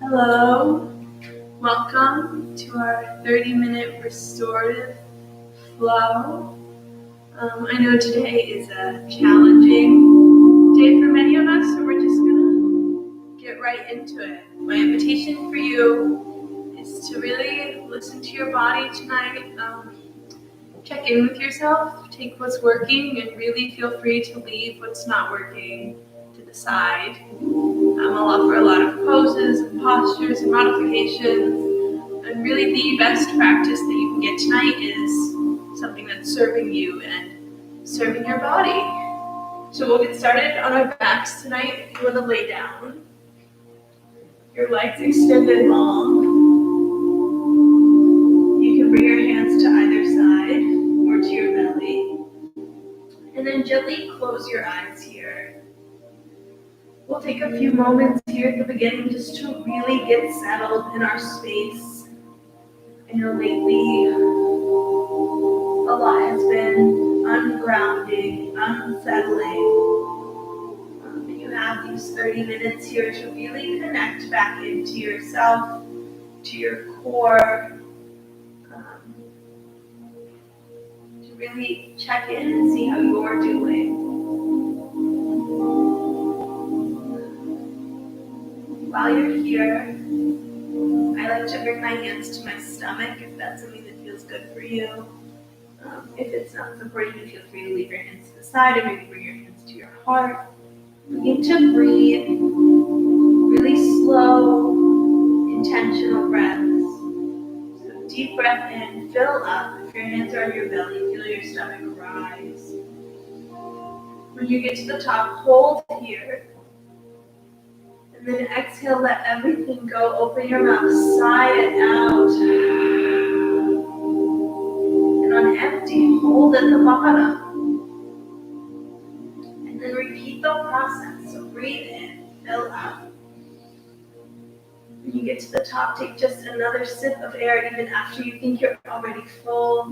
Hello, welcome to our 30-minute restorative flow. I know today is a challenging day for many of us, so we're just going to get right into it. My invitation for you is to really listen to your body tonight, check in with yourself, take what's working, and really feel free to leave what's not working to the side. I'll offer a lot of poses and postures and modifications, and really the best practice that you can get tonight is something that's serving you and serving your body. So we'll get started on our backs tonight. If you want to lay down, your legs extended long. You can bring your hands to either side or to your belly, and then gently close your eyes here. We'll take a few moments here at the beginning just to really get settled in our space. I know lately a lot has been ungrounding, unsettling. You have these 30 minutes here to really connect back into yourself, to your core, to really check in and see how you're doing. While you're here, I like to bring my hands to my stomach if that's something that feels good for you. If it's not supporting you, feel free to leave your hands to the side or maybe bring your hands to your heart. Begin to breathe really slow, intentional breaths. So deep breath in, fill up. If your hands are on your belly, feel your stomach rise. When you get to the top, hold here. And then exhale, let everything go. Open your mouth, sigh it out. And on empty, hold at the bottom. And then repeat the process. So breathe in, fill up. When you get to the top, take just another sip of air even after you think you're already full.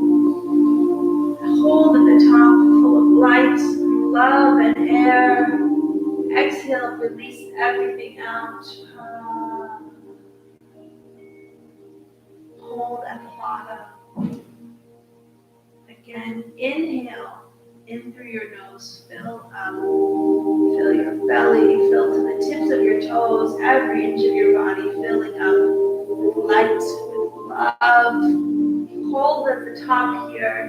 Hold at the top, full of light, love, and air. Exhale, release everything out. Hold at the bottom. Again, inhale in through your nose, fill up. Fill your belly, fill to the tips of your toes, every inch of your body filling up with light, with love. Hold at the top here.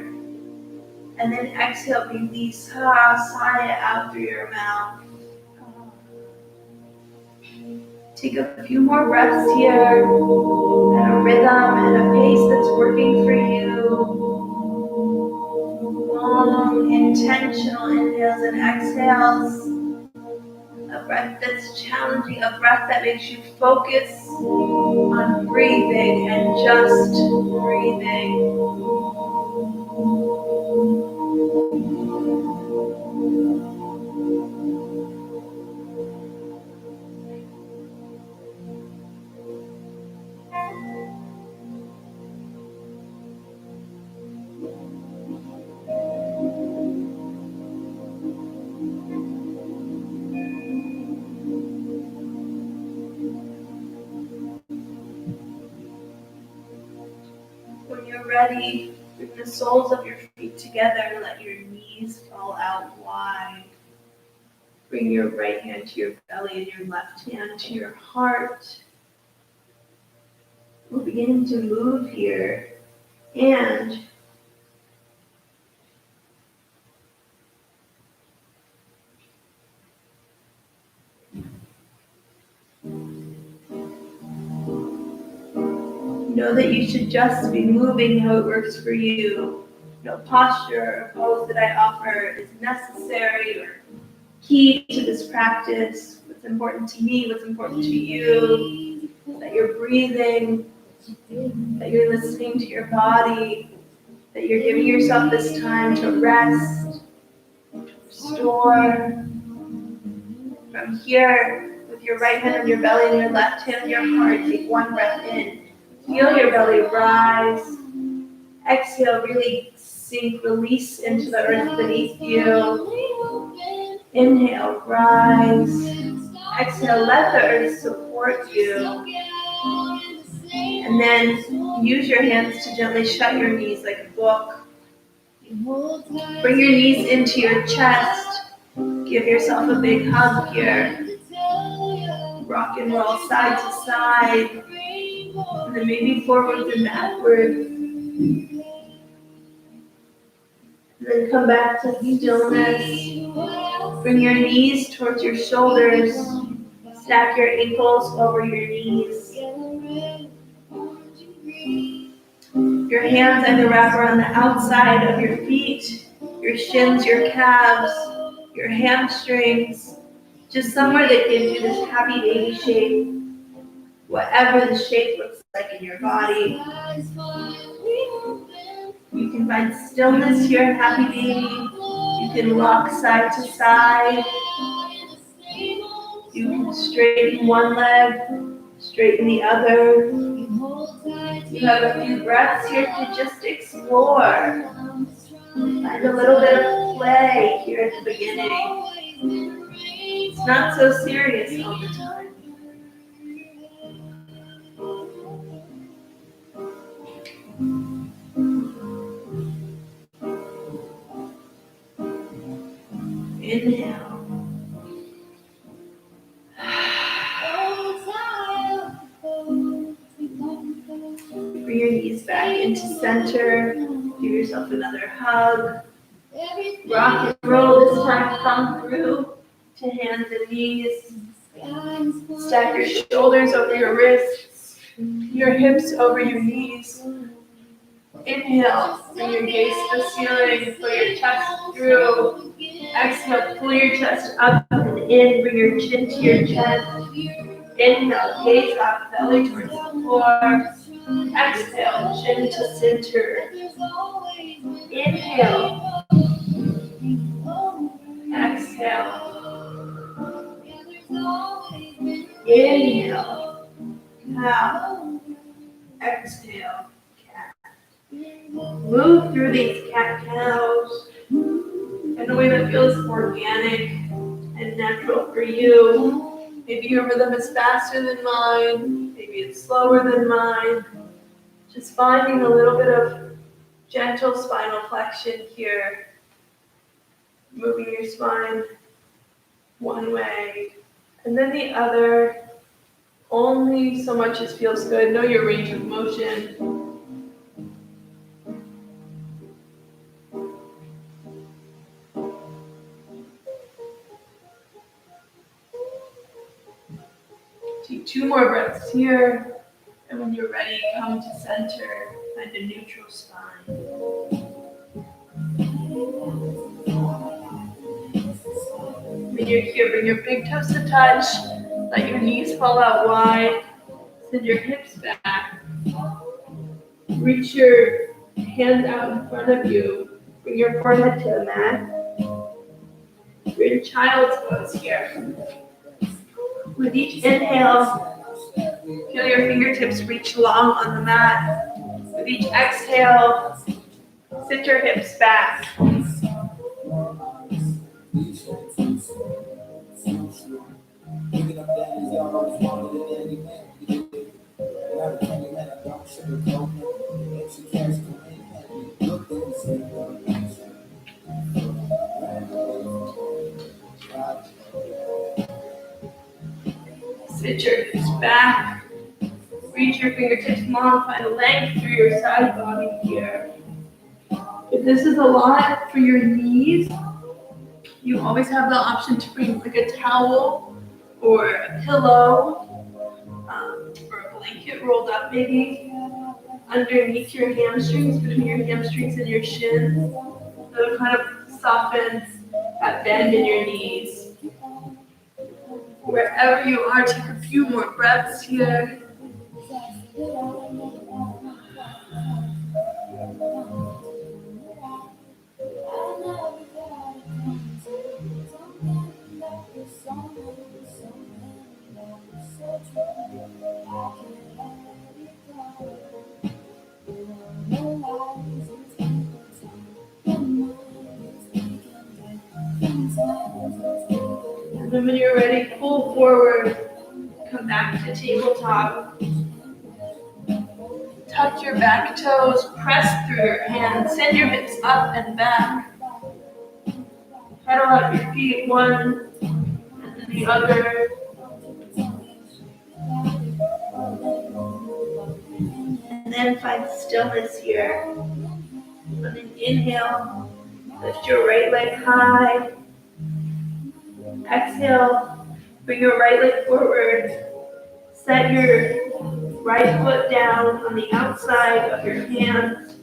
And then exhale, release, sigh it out through your mouth. Take a few more breaths here, at a rhythm and a pace that's working for you. Long, intentional inhales and exhales. A breath that's challenging, a breath that makes you focus on breathing and just breathing. When you're ready, bring the soles of your feet together, let your knees fall out wide. Bring your right hand to your belly and your left hand to your heart. We're beginning to move here, and know that you should just be moving how it works for you. No posture or pose that I offer is necessary or key to this practice. What's important to me, what's important to you, that you're breathing, that you're listening to your body, that you're giving yourself this time to rest, to restore. From here, with your right hand on your belly and your left hand on your heart, take one breath in. Feel your belly rise. Exhale, really sink, release into the earth beneath you. Inhale, rise. Exhale, let the earth support you. And then use your hands to gently shut your knees like a book. Bring your knees into your chest. Give yourself a big hug here. Rock and roll side to side. And then maybe forwards and backwards. And then come back to stillness. Bring your knees towards your shoulders. Stack your ankles over your knees. Your hands either wrap around the outside of your feet, your shins, your calves, your hamstrings, just somewhere that gives you this happy baby shape, whatever the shape looks like in your body. You can find stillness here, happy baby. You can rock side to side. You can straighten one leg, straighten the other. You have a few breaths here to just explore. Find a little bit of play here at the beginning. It's not so serious all the time. Inhale. Bring your knees back into center. Give yourself another hug. Rock and roll this time. Come through to hands and knees. Stack your shoulders over your wrists. Your hips over your knees. Inhale. Bring your gaze to the ceiling. Pull your chest through. Exhale. Pull your chest up and in. Bring your chin to your chest. Inhale. Gaze up. Belly towards the floor. Exhale, chin to center. Inhale. Exhale. Inhale. Cow. Exhale. Cat. Move through these cat-cows in a way that feels organic and natural for you. Maybe your rhythm is faster than mine. Maybe it's slower than mine. Just finding a little bit of gentle spinal flexion here. Moving your spine one way and then the other. Only so much as feels good. Know your range of motion. Take 2 more breaths here. And when you're ready, come to center. Find a neutral spine. When you're here, bring your big toes to touch. Let your knees fall out wide. Send your hips back. Reach your hands out in front of you. Bring your forehead to the mat. You're in child's pose here. With each inhale, feel your fingertips reach long on the mat. With each exhale, sit your hips back. Sit your hips back. Reach your fingertips long. Find length through your side body here. If this is a lot for your knees, you always have the option to bring like a towel or a pillow or a blanket rolled up maybe underneath your hamstrings, between your hamstrings and your shins. That'll kind of soften that bend in your knees. Wherever you are, take a few more breaths here. And then when you're ready, pull forward. Come back to tabletop. Tuck your back toes, press through your hands, send your hips up and back. Pedal out your feet, one and then the other. And then find stillness here. On an inhale, lift your right leg high. Exhale, bring your right leg forward. Set your right foot down on the outside of your hands.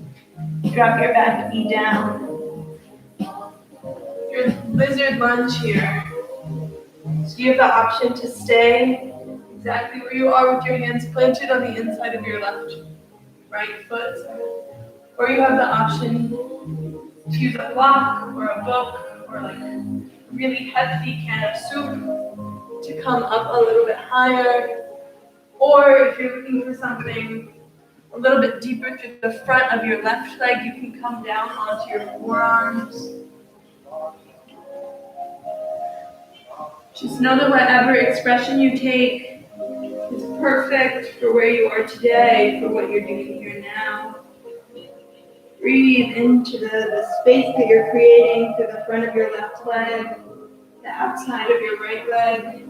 Drop your back knee down. Your lizard lunge here. So you have the option to stay exactly where you are with your hands planted on the inside of your right foot. Or you have the option to use a block or a book or like a really hefty can of soup to come up a little bit higher. Or if you're looking for something a little bit deeper through the front of your left leg, you can come down onto your forearms. Just know that whatever expression you take is perfect for where you are today, for what you're doing here now. Breathe into the space that you're creating through the front of your left leg, the outside of your right leg.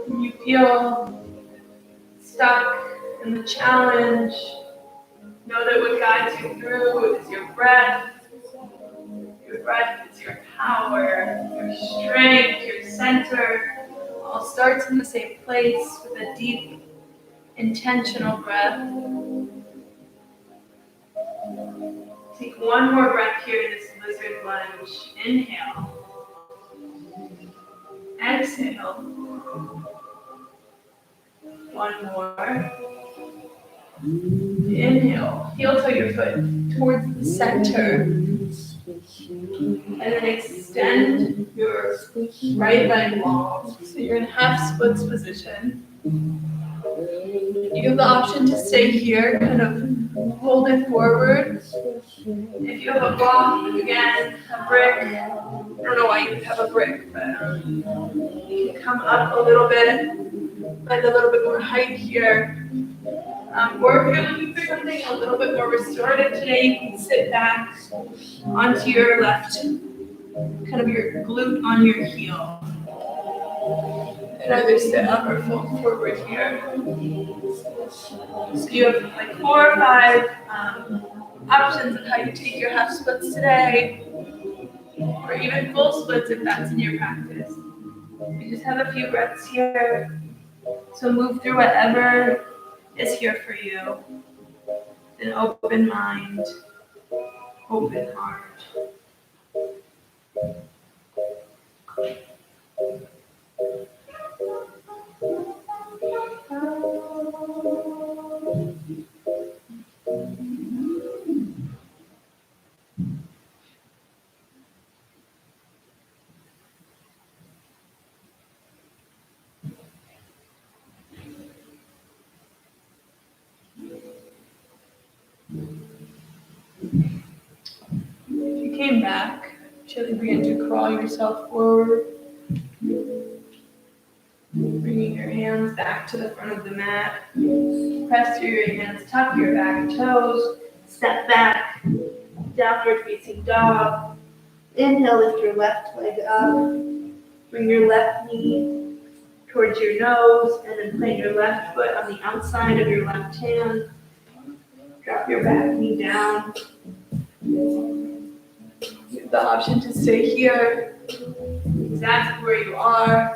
When you feel stuck in the challenge, know that what guides you through is your breath. Your breath is your power, your strength, your center. All starts in the same place with a deep, intentional breath. Take one more breath here in this lizard lunge. Inhale. Exhale. One more. Inhale. Heel toe your foot towards the center. And then extend your right leg long. So you're in half splits position. You have the option to stay here, kind of hold it forward. If you have a block, again, a brick, I don't know why you would have a brick, but you can come up a little bit, find a little bit more height here. Or if you're looking for something a little bit more restorative today, you can sit back onto your left, kind of your glute on your heel. And either sit up or fold forward here. So you have like 4 or 5 options of how you take your half splits today, or even full splits if that's in your practice. We just have a few breaths here. So move through whatever is here for you. An open mind, open heart. If you came back, gently begin to crawl yourself forward, bringing your hands back to the front of the mat. Press through your hands, tuck your back toes, step back, downward facing dog. Inhale, lift your left leg up, bring your left knee towards your nose, and then plant your left foot on the outside of your left hand. Drop your back knee down. You have the option to stay here, exactly where you are.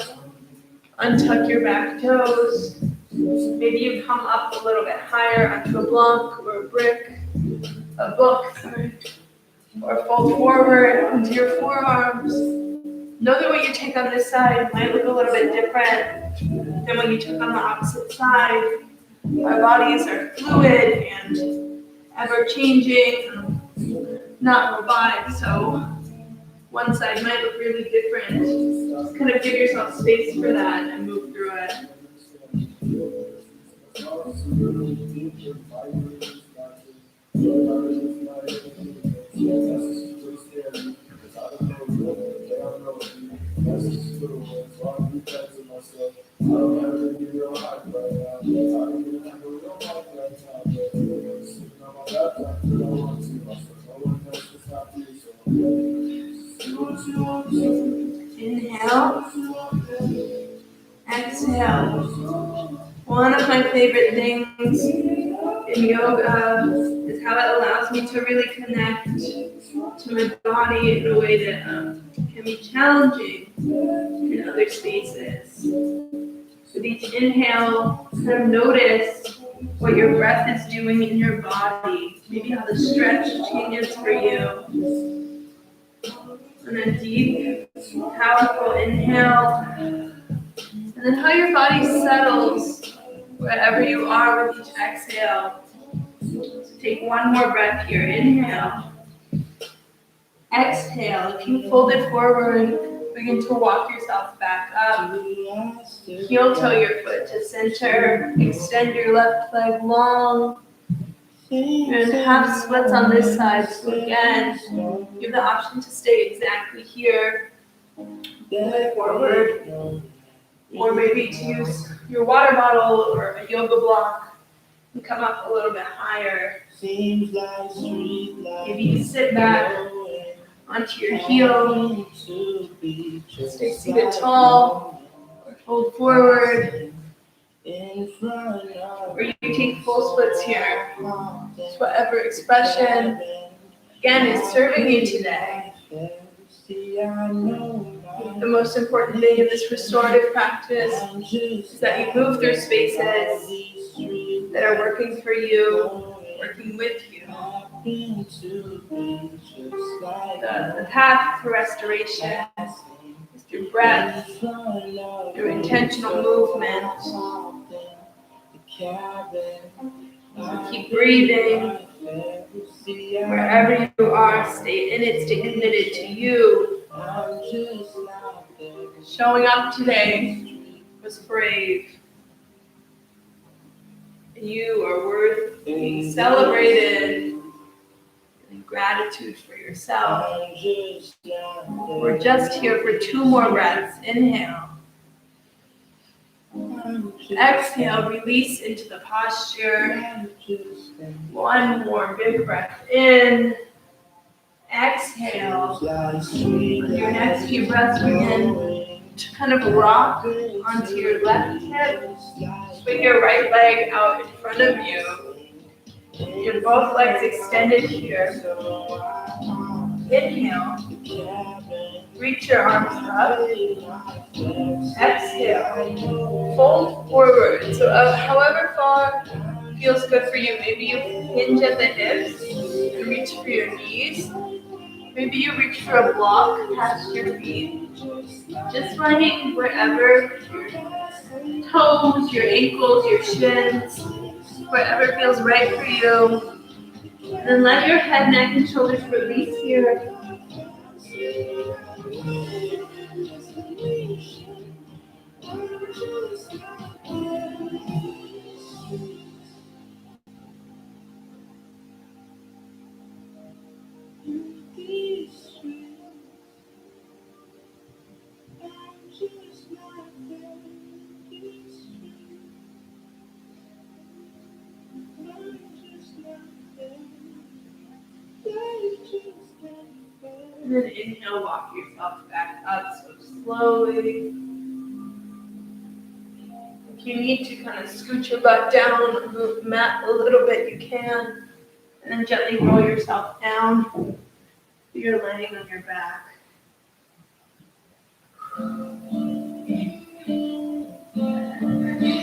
Untuck your back toes. Maybe you come up a little bit higher onto a block or a brick, a book, or fold forward onto your forearms. Know that what you take on this side might look a little bit different than what you took on the opposite side. Our bodies are fluid and ever-changing, not robotic, so one side might look really different. Just kind of give yourself space for that and move through it. Inhale, exhale. One of my favorite things in yoga is how it allows me to really connect to my body in a way that can be challenging in other spaces. With each inhale, kind of notice what your breath is doing in your body, maybe how the stretch changes for you. And a deep, powerful inhale, and then how your body settles wherever you are with each exhale. So take one more breath here. Inhale. Exhale. If you fold it forward, begin to walk yourself back up. Heel toe your foot to center. Extend your left leg long. And half splits on this side. So again, you have the option to stay exactly here. Move forward. Or maybe to use your water bottle or a yoga block and come up a little bit higher. Maybe you sit back onto your heel, stay seated tall, or fold forward, or you take full splits here. Just whatever expression, again, is serving you today. The most important thing in this restorative practice is that you move through spaces that are working for you, working with you. The path to restoration is through breath, through intentional movement. So keep breathing. Wherever you are, stay in it, stay committed to you. Showing up today was brave. You are worth being celebrated. And gratitude for yourself. We're just here for 2 more breaths. Inhale. Exhale, release into the posture. 1 more big breath in. Exhale. On your next few breaths, begin to kind of rock onto your left hip. Swing your right leg out in front of you. Your both legs extended here. Inhale. Reach your arms up. Exhale. Fold forward. So however far feels good for you. Maybe you hinge at the hips and reach for your knees. Maybe you reach for a block past your feet. Just finding wherever your toes, your ankles, your shins, whatever feels right for you. And then let your head, neck, and shoulders release here. And then inhale, walk yourself back up so slowly. If you need to kind of scoot your butt down, move the mat a little bit, you can. And then gently roll yourself down so you're laying on your back.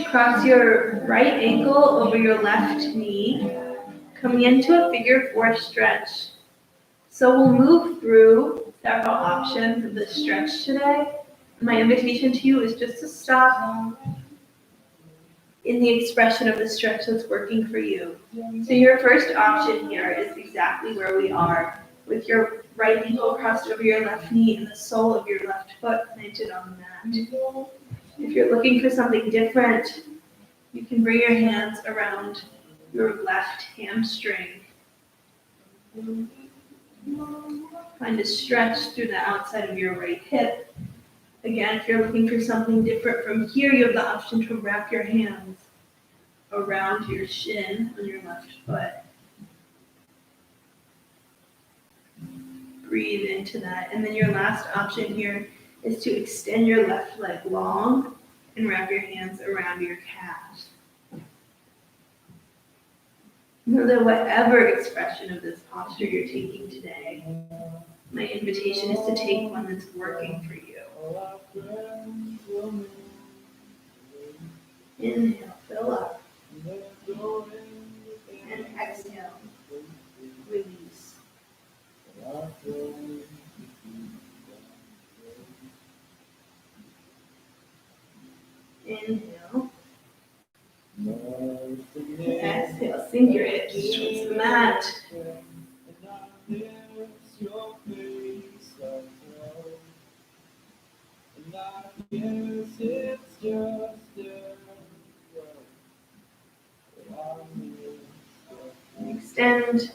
Cross your right ankle over your left knee, coming into a figure 4 stretch. So we'll move through several options of the stretch today. My invitation to you is just to stop in the expression of the stretch that's working for you. So your first option here is exactly where we are, with your right ankle crossed over your left knee and the sole of your left foot planted on the mat. If you're looking for something different, You can bring your hands around your left hamstring. Find a stretch through the outside of your right hip. Again, if you're looking for something different from here, you have the option to wrap your hands around your shin on your left foot. Breathe into that. And then your last option here is to extend your left leg long and wrap your hands around your calves. Know that whatever expression of this posture you're taking today, my invitation is to take one that's working for you. Inhale, fill up. And exhale, release. Inhale. Exhale, sink your hips towards the mat. Extend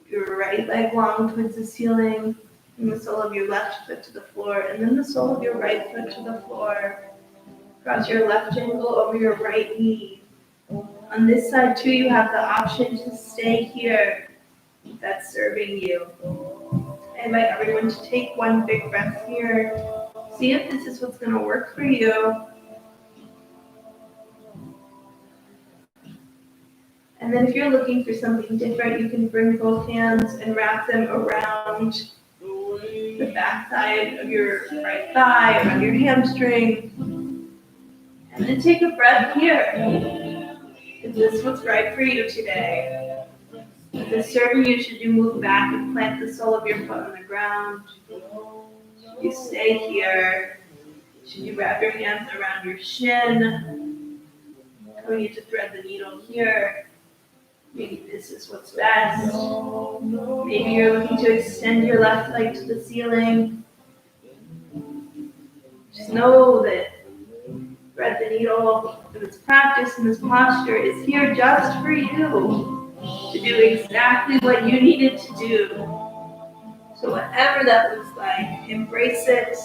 your right leg long towards the ceiling, and the sole of your left foot to the floor, and then the sole of your right foot to the floor. Cross your left ankle over your right knee. On this side too, you have the option to stay here. That's serving you. I invite everyone to take one big breath here. See if this is what's going to work for you. And then if you're looking for something different, you can bring both hands and wrap them around the back side of your right thigh, around your hamstring. And then take a breath here. Is this what's right for you today? If it's serving you, should you move back and plant the sole of your foot on the ground? Should you stay here? Should you wrap your hands around your shin? Going to thread the needle here. Maybe this is what's best. Maybe you're looking to extend your left leg to the ceiling. Just know that thread the needle in this practice, in this posture, is here just for you to do exactly what you needed to do. So whatever that looks like, embrace it,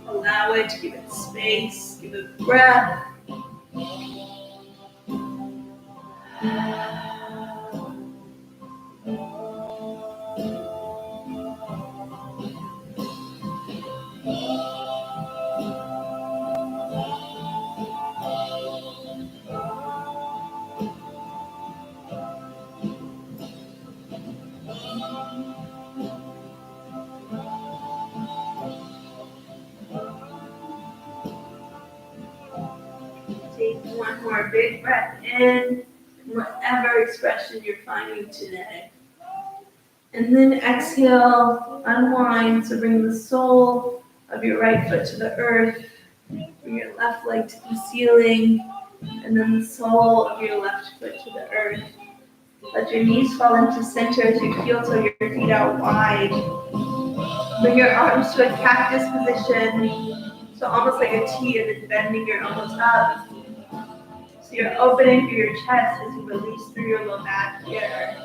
allow it, give it space, give it breath. Take one more big breath in, whatever expression you're finding today. And then exhale, unwind, so bring the sole of your right foot to the earth, bring your left leg to the ceiling, and then the sole of your left foot to the earth. Let your knees fall into center as you heel toe your feet out wide. Bring your arms to a cactus position, so almost like a T, and then bending your elbows up. So you're opening through your chest as you release through your low back here.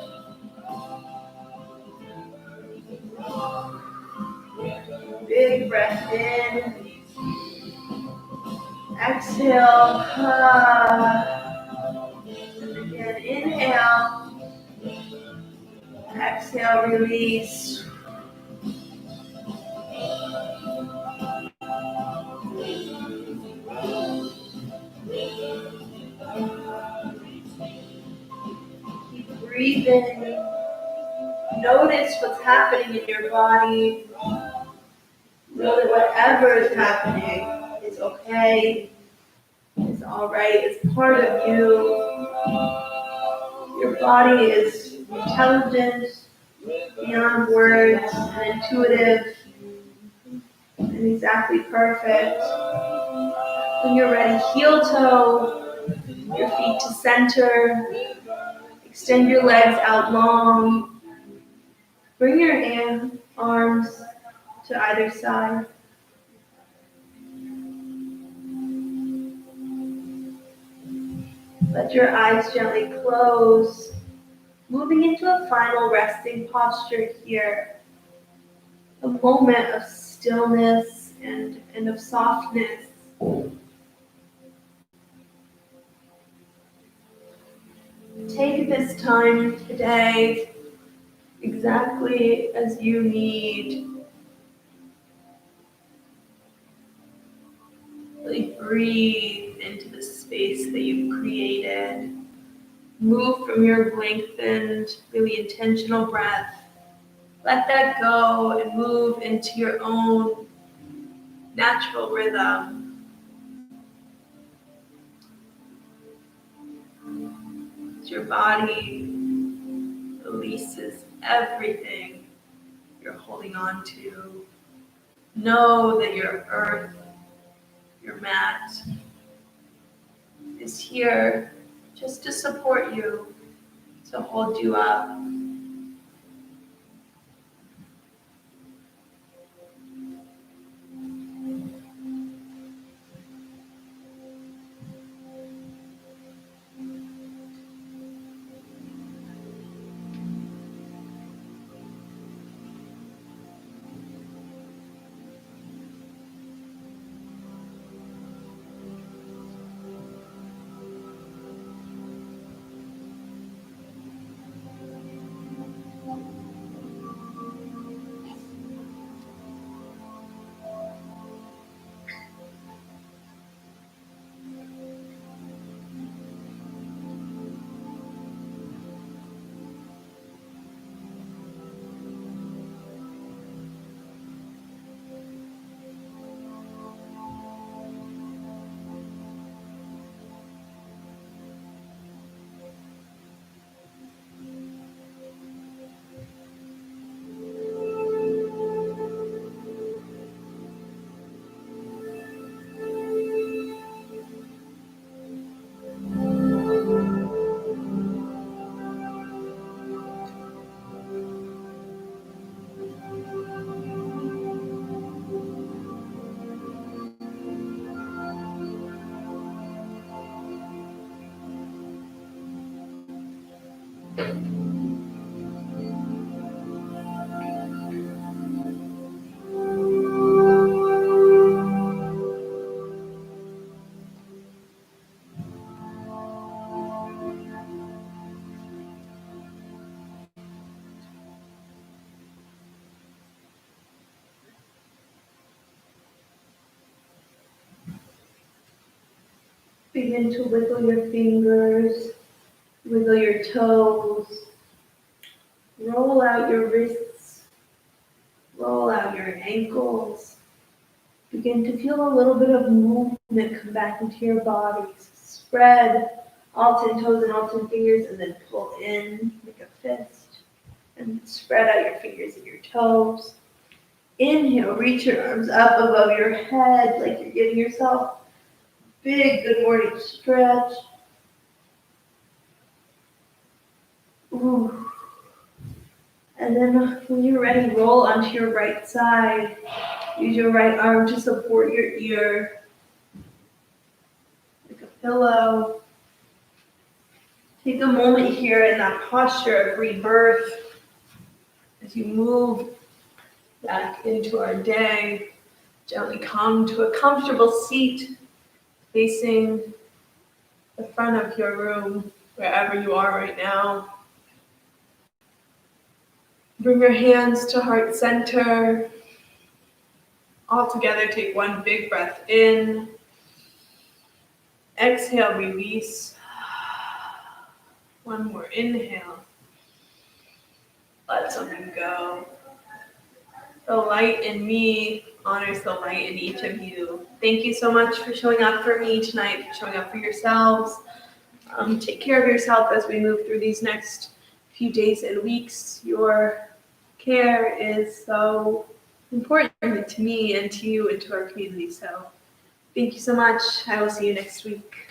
Big breath in. Exhale. And again, inhale. Exhale, release. Keep breathing. Notice what's happening in your body. Know that whatever is happening is okay, is all right, it's part of you. Your body is intelligent, beyond words, and intuitive, and exactly perfect. When you're ready, heel toe your feet to center. Extend your legs out long. Bring your arms to either side. Let your eyes gently close, moving into a final resting posture here. A moment of stillness and of softness. Take this time today exactly as you need. Really breathe into the space that you've created. Move from your lengthened, really intentional breath. Let that go and move into your own natural rhythm. As your body releases everything you're holding on to. Know that your earth, your mat, is here just to support you, to hold you up. Begin to wiggle your fingers, wiggle your toes, roll out your wrists, roll out your ankles. Begin to feel a little bit of movement come back into your body. Spread all 10 toes and all 10 fingers and then pull in, make a fist, and spread out your fingers and your toes. Inhale, reach your arms up above your head like you're giving yourself big good morning stretch. Ooh. And then when you're ready, roll onto your right side. Use your right arm to support your ear like a pillow. Take a moment here in that posture of rebirth as you move back into our day. Gently come to a comfortable seat facing the front of your room, wherever you are right now. Bring your hands to heart center. All together, take one big breath in. Exhale, release. One more inhale. Let something go. The light in me honors the light in each of you. Thank you so much for showing up for me tonight, for showing up for yourselves. Take care of yourself as we move through these next few days and weeks. Your care is so important to me and to you and to our community. So thank you so much. I will see you next week.